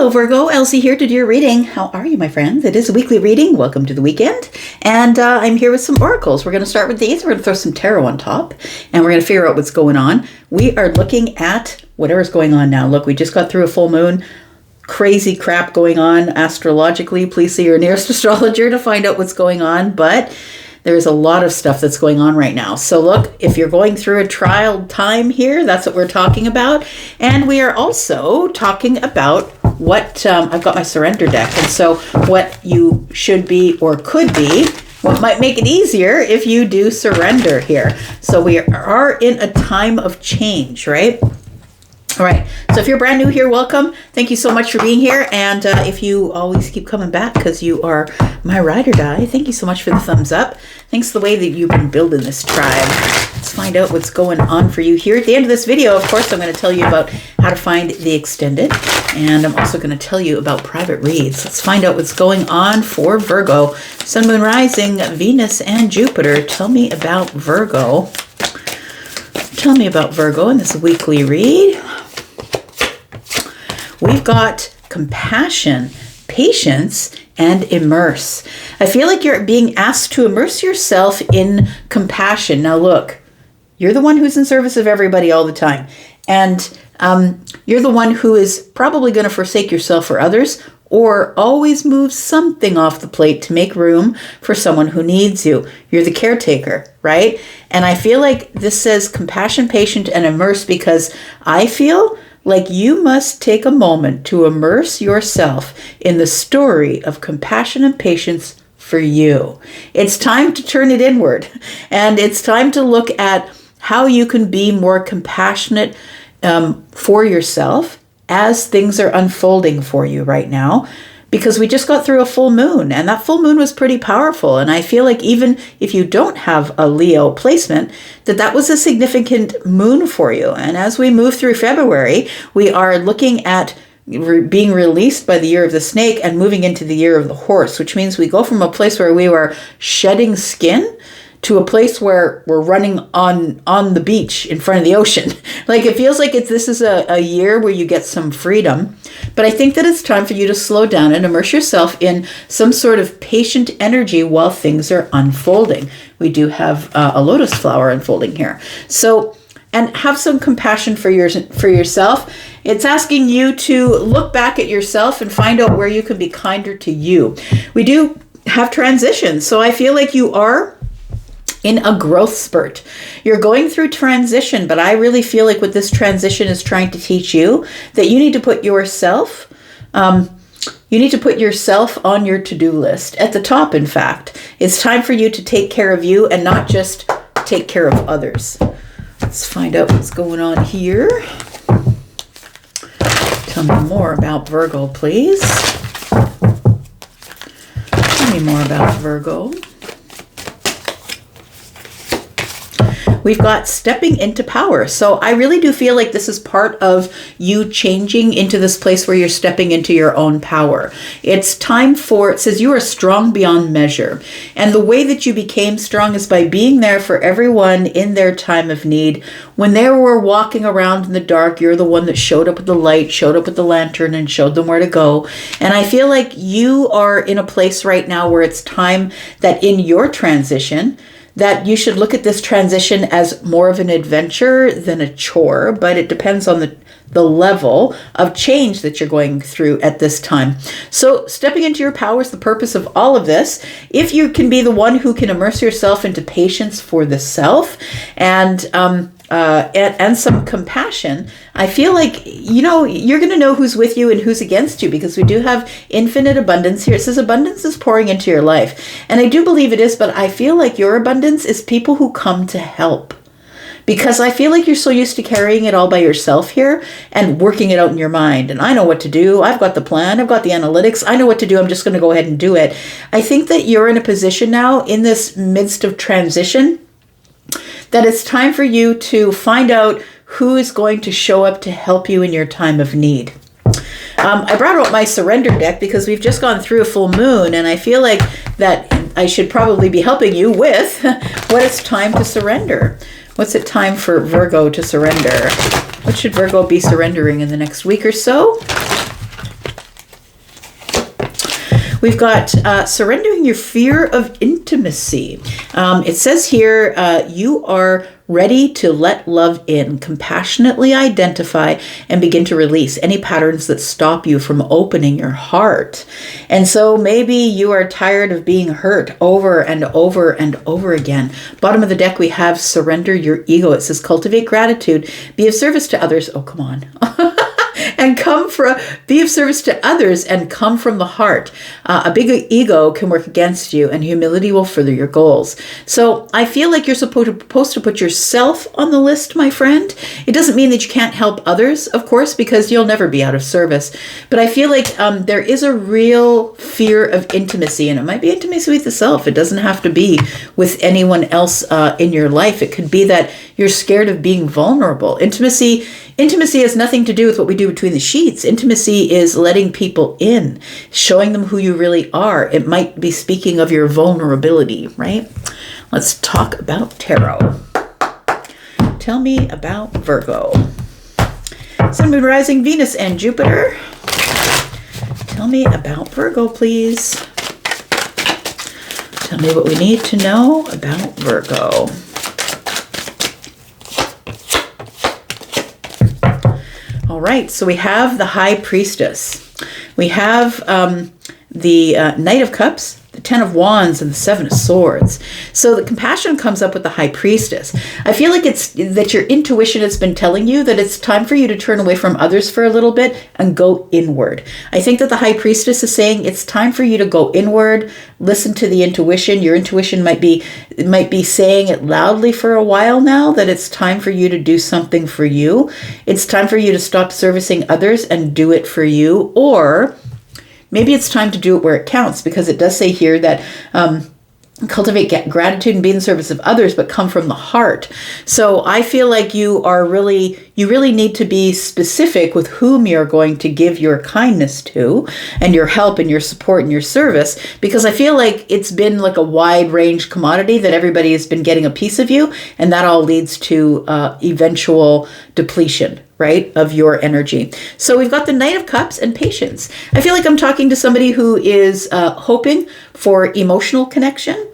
Hello Virgo, Elsie here to do your reading. How are you, my friends? It is a weekly reading. Welcome to the weekend. And I'm here with some oracles. We're going to start with these. We're going to throw some tarot on top. And we're going to figure out what's going on. We are looking at whatever's going on now. Look, we just got through a full moon. Crazy crap going on astrologically. Please see your nearest astrologer to find out what's going on. But there's a lot of stuff that's going on right now. So look, if you're going through a trial time here, that's what we're talking about. And we are also talking about what, I've got my surrender deck. And so what you should be or could be, what might make it easier if you do surrender here. So we are in a time of change, right? All right, so if you're brand new here, welcome. Thank you so much for being here. And if you always keep coming back because you are my ride or die, thank you so much for the thumbs up. Thanks the way that you've been building this tribe. Let's find out what's going on for you here. At the end of this video, of course, I'm going to tell you about how to find the extended. And I'm also going to tell you about private reads. Let's find out what's going on for Virgo. Sun, Moon, Rising, Venus, and Jupiter. Tell me about Virgo. Tell me about Virgo in this weekly read. We've got compassion, patience, and immerse. I feel like you're being asked to immerse yourself in compassion. Now look, you're the one who's in service of everybody all the time. And you're the one who is probably going to forsake yourself for others or always move something off the plate to make room for someone who needs you. You're the caretaker, right? And I feel like this says compassion, patient, and immerse because I feel like you must take a moment to immerse yourself in the story of compassion and patience for you. It's time to turn it inward, and it's time to look at how you can be more compassionate for yourself as things are unfolding for you right now. Because we just got through a full moon, and that full moon was pretty powerful. And I feel like even if you don't have a Leo placement, that was a significant moon for you. And as we move through February, we are looking at being released by the year of the snake and moving into the year of the horse, which means we go from a place where we were shedding skin to a place where we're running on the beach in front of the ocean. Like it feels like this is a year where you get some freedom. But I think that it's time for you to slow down and immerse yourself in some sort of patient energy while things are unfolding. We do have a lotus flower unfolding here. So, and have some compassion for yourself. It's asking you to look back at yourself and find out where you can be kinder to you. We do have transitions. So I feel like you are in a growth spurt. You're going through transition, but I really feel like what this transition is trying to teach you, that you need to put yourself, on your to-do list. At the top, in fact. It's time for you to take care of you and not just take care of others. Let's find out what's going on here. Tell me more about Virgo, please. Tell me more about Virgo. We've got stepping into power. So I really do feel like this is part of you changing into this place where you're stepping into your own power. It's time for, it says you are strong beyond measure. And the way that you became strong is by being there for everyone in their time of need. When they were walking around in the dark, you're the one that showed up with the light, showed up with the lantern, and showed them where to go. And I feel like you are in a place right now where it's time that in your transition, that you should look at this transition as more of an adventure than a chore, but it depends on the level of change that you're going through at this time. So stepping into your power is the purpose of all of this. If you can be the one who can immerse yourself into patience for the self and some compassion, I feel like, you're going to know who's with you and who's against you, because we do have infinite abundance here. It says abundance is pouring into your life. And I do believe it is, but I feel like your abundance is people who come to help. Because I feel like you're so used to carrying it all by yourself here and working it out in your mind. And I know what to do. I've got the plan. I've got the analytics. I know what to do. I'm just going to go ahead and do it. I think that you're in a position now in this midst of transition that it's time for you to find out who is going to show up to help you in your time of need. I brought out my surrender deck because we've just gone through a full moon, and I feel like that I should probably be helping you with what it's time to surrender. What's it time for Virgo to surrender? What should Virgo be surrendering in the next week or so? We've got surrendering your fear of intimacy. It says here, you are ready to let love in, compassionately identify and begin to release any patterns that stop you from opening your heart. And so maybe you are tired of being hurt over and over and over again. Bottom of the deck, we have surrender your ego. It says cultivate gratitude, be of service to others. Oh, come on. And be of service to others and come from the heart. A big ego can work against you, and humility will further your goals. So I feel like you're supposed to put yourself on the list, my friend. It doesn't mean that you can't help others, of course, because you'll never be out of service. But I feel like there is a real fear of intimacy, and it might be intimacy with the self. It doesn't have to be with anyone else in your life. It could be that you're scared of being vulnerable. Intimacy has nothing to do with what we do between the sheets. Intimacy is letting people in, showing them who you really are. It might be speaking of your vulnerability, right? Let's talk about tarot. Tell me about Virgo. Sun, Moon, Rising, Venus, and Jupiter. Tell me about Virgo, please. Tell me what we need to know about Virgo. All right, so we have the High Priestess. We have the Knight of Cups, the Ten of Wands, and the Seven of Swords. So the compassion comes up with the High Priestess. I feel like it's that your intuition has been telling you that it's time for you to turn away from others for a little bit and go inward. I think that the High Priestess is saying it's time for you to go inward, listen to the intuition. Your intuition might be saying it loudly for a while now that it's time for you to do something for you. It's time for you to stop servicing others and do it for you. Or maybe it's time to do it where it counts, because it does say here that cultivate gratitude and be in the service of others, but come from the heart. So I feel like you really need to be specific with whom you're going to give your kindness to and your help and your support and your service, because I feel like it's been like a wide range commodity that everybody has been getting a piece of you, and that all leads to eventual depletion, right, of your energy. So we've got the Knight of Cups and patience. I feel like I'm talking to somebody who is hoping for emotional connection.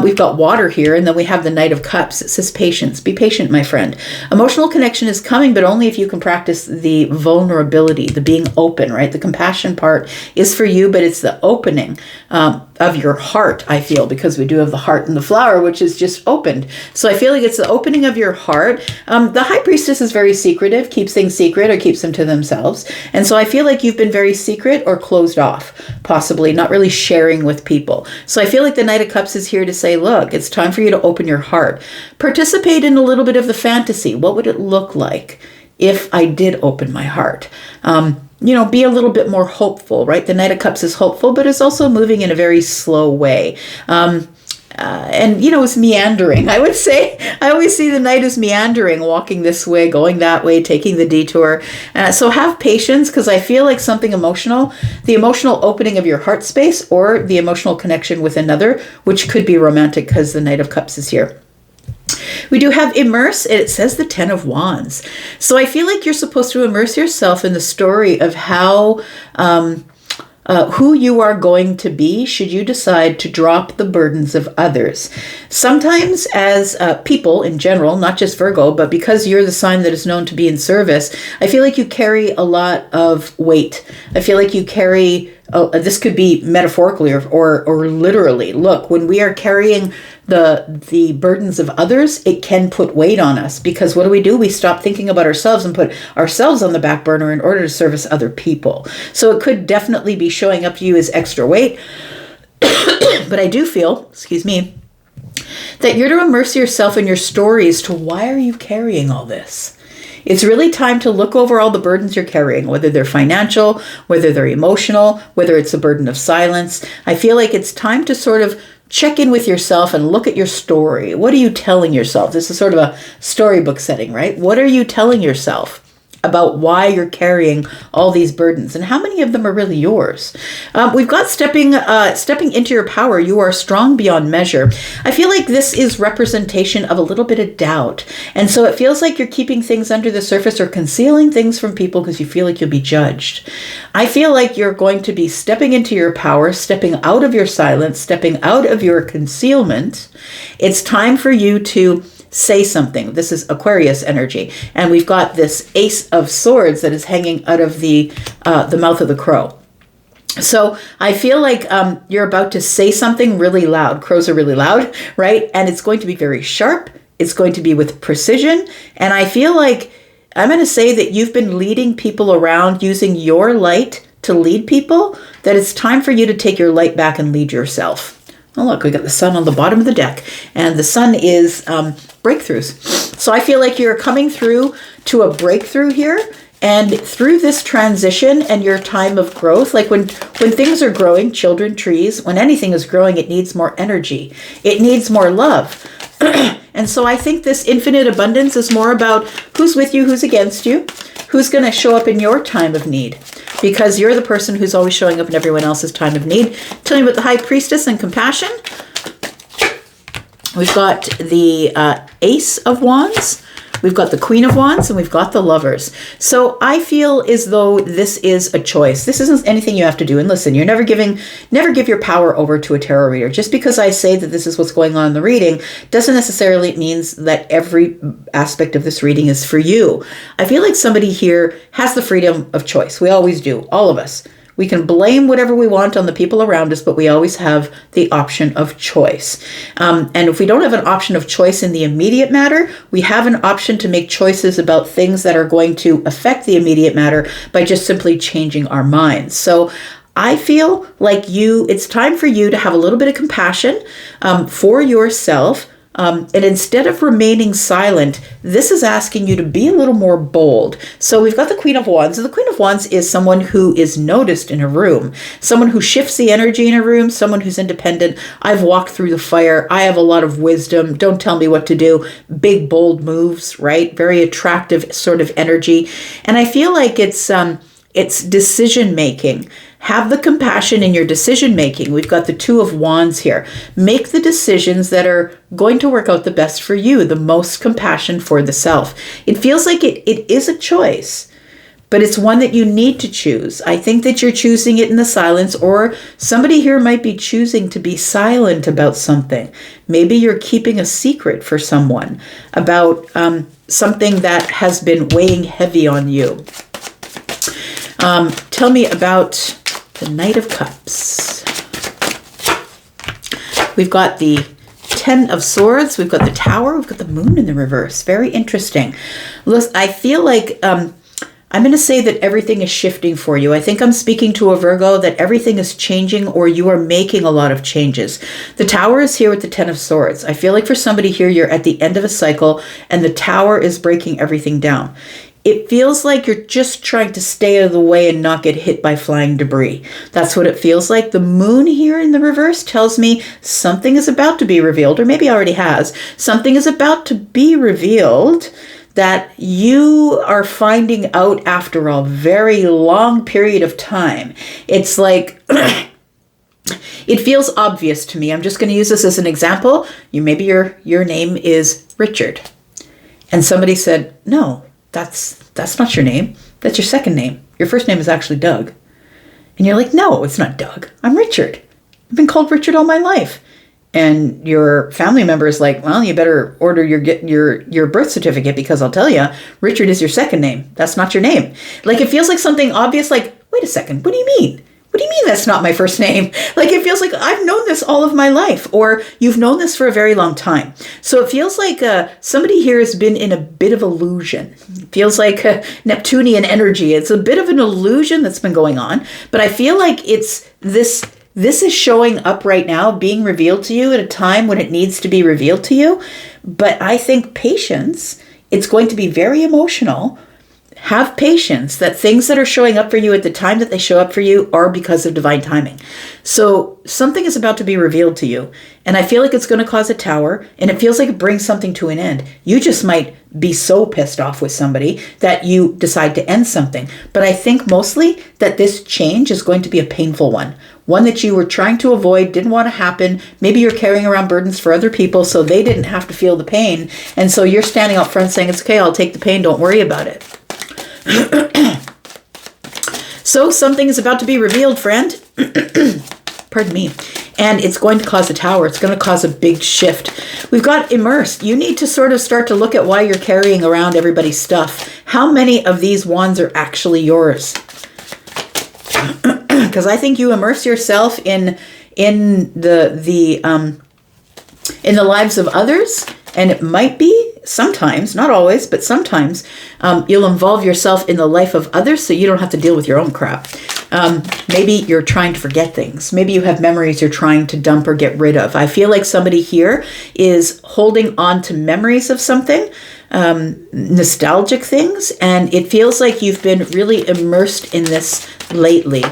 We've got water here, and then we have the Knight of Cups. It says patience. Be patient, my friend. Emotional connection is coming, but only if you can practice the vulnerability, the being open, right? The compassion part is for you, but it's the opening of your heart, I feel, because we do have the heart and the flower, which is just opened. So I feel like it's the opening of your heart. The High Priestess is very secretive, keeps things secret or keeps them to themselves. And so I feel like you've been very secret or closed off, possibly not really sharing with people. So I feel like the Knight of Cups is here to say, look, it's time for you to open your heart. Participate in a little bit of the fantasy. What would it look like if I did open my heart? Be a little bit more hopeful, right? The Knight of Cups is hopeful, but is also moving in a very slow way. It's meandering. I would say, I always see the Knight as meandering, walking this way, going that way, taking the detour. So have patience, because I feel like something emotional, the emotional opening of your heart space or the emotional connection with another, which could be romantic because the Knight of Cups is here. We do have immerse. It says the Ten of Wands. So I feel like you're supposed to immerse yourself in the story of how, who you are going to be should you decide to drop the burdens of others. Sometimes as people in general, not just Virgo, but because you're the sign that is known to be in service, I feel like you carry a lot of weight. I feel like you carry, this could be metaphorically or literally. Look, when we are carrying the burdens of others, it can put weight on us, because what do? We stop thinking about ourselves and put ourselves on the back burner in order to service other people. So it could definitely be showing up to you as extra weight. But I do feel, that you're to immerse yourself in your stories to why are you carrying all this? It's really time to look over all the burdens you're carrying, whether they're financial, whether they're emotional, whether it's a burden of silence. I feel like it's time to sort of check in with yourself and look at your story. What are you telling yourself? This is sort of a storybook setting, right? What are you telling yourself? about why you're carrying all these burdens and how many of them are really yours. We've got stepping into your power. You are strong beyond measure. I feel like this is representation of a little bit of doubt. And so it feels like you're keeping things under the surface or concealing things from people because you feel like you'll be judged. I feel like you're going to be stepping into your power, stepping out of your silence, stepping out of your concealment. It's time for you to say something. This is Aquarius energy. And we've got this Ace of Swords that is hanging out of the mouth of the crow. So I feel like you're about to say something really loud. Crows are really loud, right? And it's going to be very sharp. It's going to be with precision. And I feel like I'm going to say that you've been leading people around using your light to lead people, that it's time for you to take your light back and lead yourself. Oh, look, we got the sun on the bottom of the deck, and the sun is breakthroughs. So I feel like you're coming through to a breakthrough here, and through this transition and your time of growth, like when things are growing, children, trees, when anything is growing, it needs more energy. It needs more love. And so I think this infinite abundance is more about who's with you, who's against you, who's going to show up in your time of need, because you're the person who's always showing up in everyone else's time of need. Tell me about the High Priestess and compassion. We've got the Ace of Wands. We've got the Queen of Wands, and we've got the Lovers. So I feel as though this is a choice. This isn't anything you have to do. And listen, you're never give your power over to a tarot reader. Just because I say that this is what's going on in the reading doesn't necessarily mean that every aspect of this reading is for you. I feel like somebody here has the freedom of choice. We always do, all of us. We can blame whatever we want on the people around us, but we always have the option of choice. And if we don't have an option of choice in the immediate matter, we have an option to make choices about things that are going to affect the immediate matter by just simply changing our minds. So I feel like it's time for you to have a little bit of compassion for yourself. And instead of remaining silent, this is asking you to be a little more bold. So we've got the Queen of Wands. And the Queen of Wands is someone who is noticed in a room, someone who shifts the energy in a room, someone who's independent. I've walked through the fire. I have a lot of wisdom. Don't tell me what to do. Big, bold moves, right? Very attractive sort of energy. And I feel like it's decision making. Have the compassion in your decision making. We've got the Two of Wands here. Make the decisions that are going to work out the best for you, the most compassion for the self. It feels like it is a choice, but it's one that you need to choose. I think that you're choosing it in the silence, or somebody here might be choosing to be silent about something. Maybe you're keeping a secret for someone about something that has been weighing heavy on you. Tell me about the Knight of Cups. We've got the Ten of Swords. We've got the Tower. We've got the Moon in the reverse. Very interesting. Listen, I feel like I'm going to say that everything is shifting for you. I think I'm speaking to a Virgo, that everything is changing, or you are making a lot of changes. The Tower is here with the Ten of Swords. I feel like for somebody here, you're at the end of a cycle and the Tower is breaking everything down. It feels like you're just trying to stay out of the way and not get hit by flying debris. That's what it feels like. The Moon here in the reverse tells me something is about to be revealed, or maybe already has. Something is about to be revealed that you are finding out after a very long period of time. It's like it feels obvious to me. I'm just going to use this as an example. Maybe your name is Richard, and somebody said, "No, that's not your name. That's your second name. Your first name is actually Doug." And you're like, "No, it's not Doug. I'm Richard. I've been called Richard all my life." And your family member is like, "Well, you better order your birth certificate, because I'll tell you, Richard is your second name. That's not your name." Like, it feels like something obvious, like, wait a second, what do you mean? What do you mean that's not my first name? Like, it feels like I've known this all of my life, or you've known this for a very long time. So it feels like somebody here has been in a bit of illusion. It feels like Neptunian energy. It's a bit of an illusion that's been going on, but I feel like it's this is showing up right now, being revealed to you at a time when it needs to be revealed to you. But I think patience, it's going to be very emotional. have patience that things that are showing up for you at the time that they show up for you are because of divine timing. So something is about to be revealed to you. And I feel like it's going to cause a tower, and it feels like it brings something to an end. You just might be so pissed off with somebody that you decide to end something. But I think mostly that this change is going to be a painful one that you were trying to avoid, didn't want to happen. Maybe you're carrying around burdens for other people so they didn't have to feel the pain. And so you're standing up front saying, it's okay, I'll take the pain, don't worry about it. So something is about to be revealed, friend. Pardon me. And it's going to cause a tower. It's going to cause a big shift. We've got immersed. You need to sort of start to look at why you're carrying around everybody's stuff. How many of these wands are actually yours? Because I think you immerse yourself in the lives of others, and it might be sometimes, not always, but sometimes you'll involve yourself in the life of others so you don't have to deal with your own crap. Maybe you're trying to forget things. Maybe you have memories you're trying to dump or get rid of. I feel like somebody here is holding on to memories of something, nostalgic things, and it feels like you've been really immersed in this lately.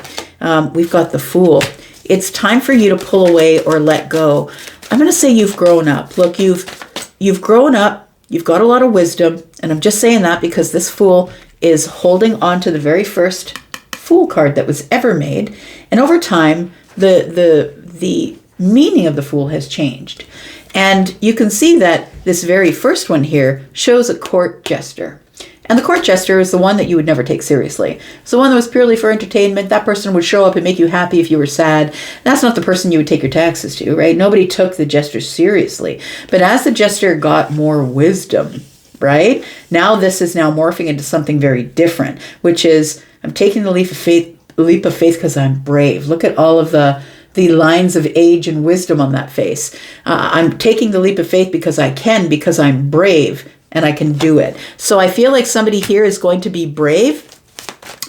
We've got the Fool. It's time for you to pull away or let go. I'm going to say you've grown up. Look, you've grown up. You've got a lot of wisdom, and I'm just saying that because this Fool is holding on to the very first Fool card that was ever made, and over time, the meaning of the Fool has changed. And you can see that this very first one here shows a court jester. And the court jester is the one that you would never take seriously. It's the one that was purely for entertainment. That person would show up and make you happy if you were sad. That's not the person you would take your taxes to, right? Nobody took the jester seriously. But as the jester got more wisdom, right? Now this is now morphing into something very different, which is I'm taking the leap of faith because I'm brave. Look at all of the lines of age and wisdom on that face. I'm taking the leap of faith because I'm brave. And I can do it. So I feel like somebody here is going to be brave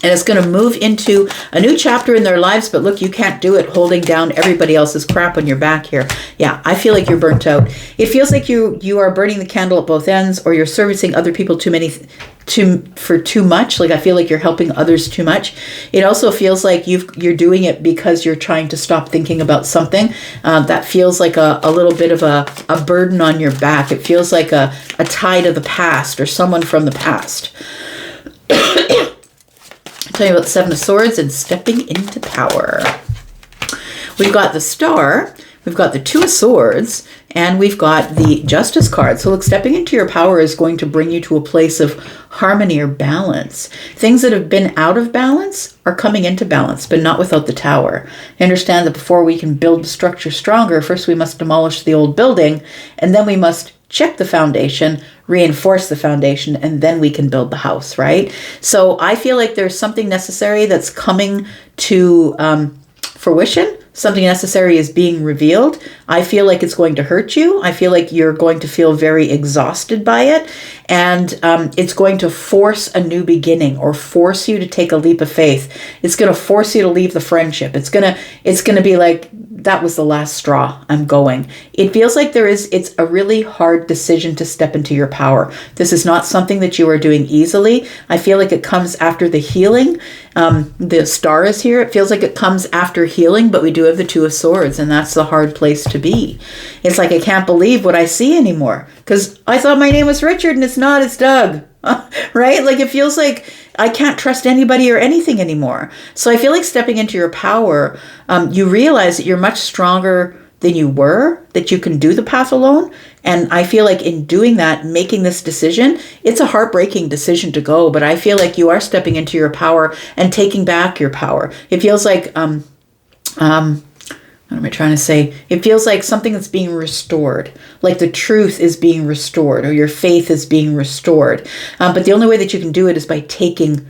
and it's going to move into a new chapter in their lives. But look, you can't do it holding down everybody else's crap on your back here. Yeah, I feel like you're burnt out. It feels like you are burning the candle at both ends, or you're servicing other people for too much. Like I feel like you're helping others too much. It also feels like you're doing it because you're trying to stop thinking about something. That feels like a little bit of a burden on your back. It feels like a tie to the past or someone from the past. I'll tell you about the Seven of Swords and stepping into power. We've got the Star, we've got the Two of Swords, and we've got the Justice card. So look, stepping into your power is going to bring you to a place of harmony or balance. Things that have been out of balance are coming into balance, but not without the Tower. Understand that before we can build the structure stronger, first we must demolish the old building, and then we must check the foundation, reinforce the foundation, and then we can build the house, right? So I feel like there's something necessary that's coming to fruition. Something necessary is being revealed. I feel like it's going to hurt you. I feel like you're going to feel very exhausted by it. And it's going to force a new beginning or force you to take a leap of faith. It's going to force you to leave the friendship. It's going to be like, that was the last straw. I'm going. It feels like it's a really hard decision to step into your power. This is not something that you are doing easily. I feel like it comes after the healing. The Star is here. It feels like it comes after healing, but we do have the Two of Swords, and that's the hard place to be. It's like, I can't believe what I see anymore because I thought my name was Richard and it's not, it's Doug. Right? Like it feels like I can't trust anybody or anything anymore. So I feel like stepping into your power, you realize that you're much stronger than you were, that you can do the path alone. And I feel like in doing that, making this decision, it's a heartbreaking decision to go, but I feel like you are stepping into your power and taking back your power. It feels like, what am I trying to say? It feels like something that's being restored, like the truth is being restored or your faith is being restored. But the only way that you can do it is by taking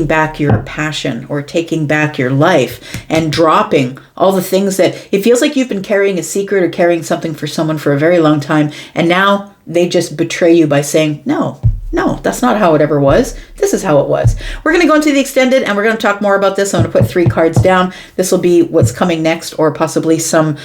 back your passion or taking back your life and dropping all the things that it feels like you've been carrying a secret or carrying something for someone for a very long time. And now they just betray you by saying, no, No, that's not how it ever was. This is how it was. We're going to go into the extended and we're going to talk more about this. I'm going to put 3 cards down. This will be what's coming next, or possibly some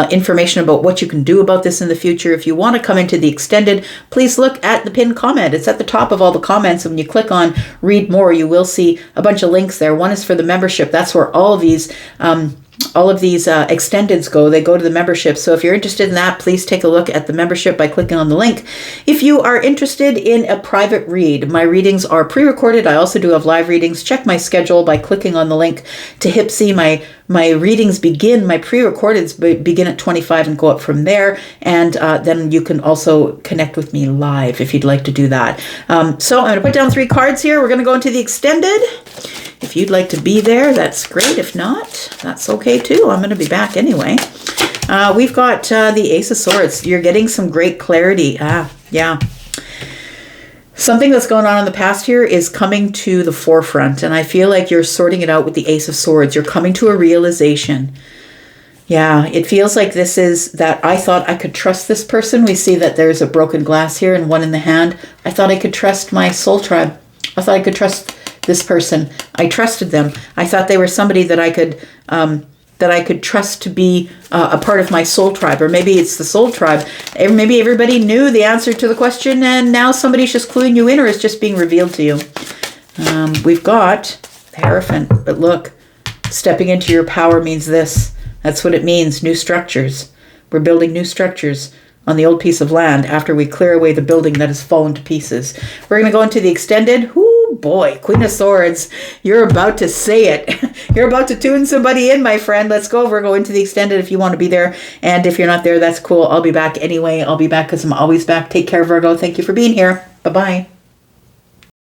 information about what you can do about this in the future. If you want to come into the extended, please look at the pinned comment. It's at the top of all the comments. And when you click on read more, you will see a bunch of links there. One is for the membership. That's where all of these extendeds go. They go to the membership. So if you're interested in that, please take a look at the membership by clicking on the link. If you are interested in a private read, my readings are pre-recorded. I also do have live readings. Check my schedule by clicking on the link to Hypsee. My readings begin, my pre-recordeds begin at 25 and go up from there. And then you can also connect with me live if you'd like to do that. So I'm going to put down 3 cards here. We're going to go into the extended. If you'd like to be there, that's great. If not, that's okay too. I'm going to be back anyway. We've got the Ace of Swords. You're getting some great clarity. Yeah. Something that's going on in the past here is coming to the forefront, and I feel like you're sorting it out with the Ace of Swords. You're coming to a realization. Yeah, it feels like this is that I thought I could trust this person. We see that there's a broken glass here and one in the hand. I thought I could trust my soul tribe. I thought I could trust this person. I trusted them. I thought they were somebody that I could trust to be a part of my soul tribe. Or maybe it's the soul tribe. Maybe everybody knew the answer to the question and now somebody's just cluing you in, or it's just being revealed to you. We've got the Hierophant. But look, stepping into your power means this. That's what it means. New structures. We're building new structures on the old piece of land after we clear away the building that has fallen to pieces. We're going to go into the extended. Ooh, boy, Queen of Swords. You're about to say it. You're about to tune somebody in, my friend. Let's go. We're going to the extended if you want to be there. And if you're not there, that's cool. I'll be back anyway. I'll be back because I'm always back. Take care, Virgo. Thank you for being here. Bye-bye.